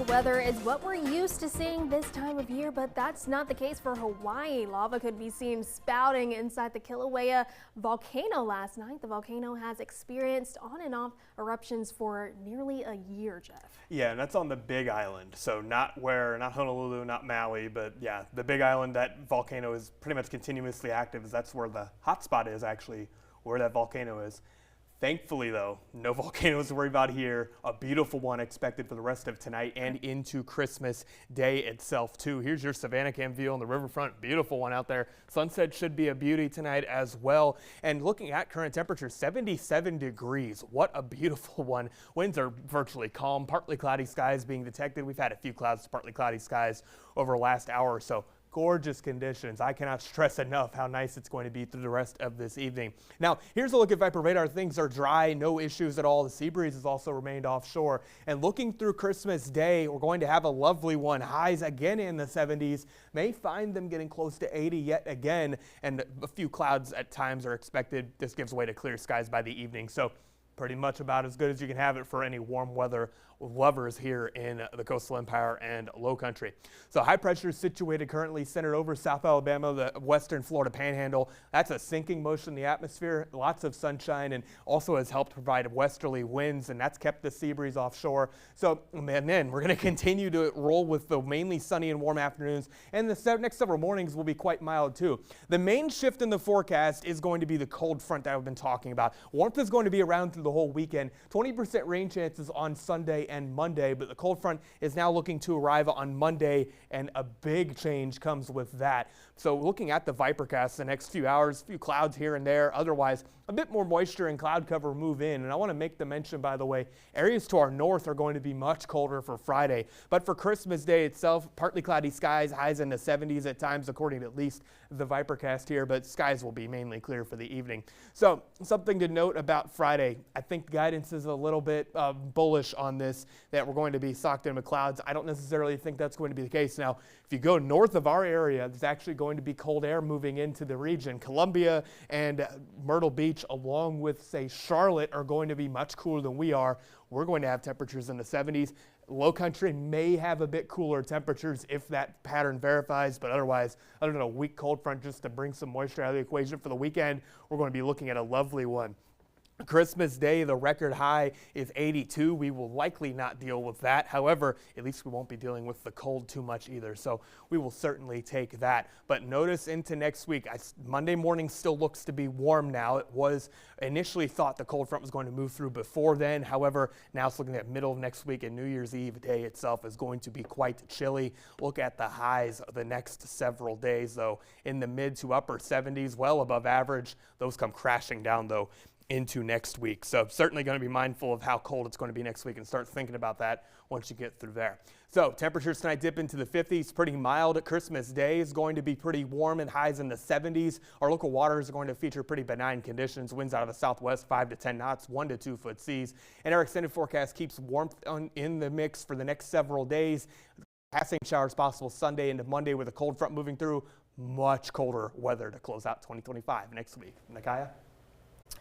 weather is what we're used to seeing this time of year, but that's not the case for Hawaii. Lava could be seen spouting inside the Kilauea volcano last night. The volcano has experienced on and off eruptions for nearly a year, Jeff. Yeah, and that's on the Big Island. So not Honolulu, not Maui, but yeah, the Big Island, that volcano is pretty much continuously active. That's where the hot spot is, actually, where that volcano is. Thankfully, though, no volcanoes to worry about here. A beautiful one expected for the rest of tonight and into Christmas Day itself, too. Here's your Savannah Cam view on the riverfront. Beautiful one out there. Sunset should be a beauty tonight as well. And looking at current temperature, 77 degrees. What a beautiful one. Winds are virtually calm. Partly cloudy skies being detected. We've had a few clouds to partly cloudy skies over the last hour or so. Gorgeous conditions. I cannot stress enough how nice it's going to be through the rest of this evening. Now, here's a look at Viper radar. Things are dry, no issues at all. The sea breeze has also remained offshore. And looking through Christmas Day, we're going to have a lovely one. Highs again in the 70s. May find them getting close to 80 yet again. And a few clouds at times are expected. This gives way to clear skies by the evening. So pretty much about as good as you can have it for any warm weather lovers here in the Coastal Empire and Low Country. So high pressure is situated currently centered over South Alabama, the western Florida Panhandle. That's a sinking motion in the atmosphere, lots of sunshine, and also has helped provide westerly winds, and that's kept the sea breeze offshore. So, and then we're going to continue to roll with the mainly sunny and warm afternoons, and the next several mornings will be quite mild too. The main shift in the forecast is going to be the cold front that I've been talking about. Warmth is going to be around through the whole weekend. 20% rain chances on Sunday and Monday, but the cold front is now looking to arrive on Monday, and a big change comes with that. So looking at the Vipercast the next few hours, a few clouds here and there, otherwise a bit more moisture and cloud cover move in. And I want to make the mention, by the way, areas to our north are going to be much colder for Friday, but for Christmas Day itself, partly cloudy skies, highs in the 70s at times, according to at least the Vipercast here, but skies will be mainly clear for the evening. So something to note about Friday, I think guidance is a little bit bullish on this, that we're going to be socked in with clouds. I don't necessarily think that's going to be the case. Now, if you go north of our area, there's actually going to be cold air moving into the region. Columbia and Myrtle Beach, along with, say, Charlotte, are going to be much cooler than we are. We're going to have temperatures in the 70s. Low Country may have a bit cooler temperatures if that pattern verifies, but otherwise, other than a weak cold front just to bring some moisture out of the equation for the weekend, we're going to be looking at a lovely one. Christmas Day, the record high is 82. We will likely not deal with that. However, at least we won't be dealing with the cold too much either. So we will certainly take that. But notice into next week, Monday morning still looks to be warm now. It was initially thought the cold front was going to move through before then. However, now it's looking at middle of next week, and New Year's Eve day itself is going to be quite chilly. Look at the highs of the next several days, though, in the mid to upper 70s, well above average. Those come crashing down, though, into next week. So certainly going to be mindful of how cold it's going to be next week and start thinking about that once you get through there. So temperatures tonight dip into the 50s, pretty mild. Christmas Day is going to be pretty warm and highs in the 70s. Our local waters are going to feature pretty benign conditions. Winds out of the southwest 5 to 10 knots, 1 to 2 foot seas. And our extended forecast keeps warmth in the mix for the next several days. Passing showers possible Sunday into Monday with a cold front moving through. Much colder weather to close out 2025 next week. Nakaya?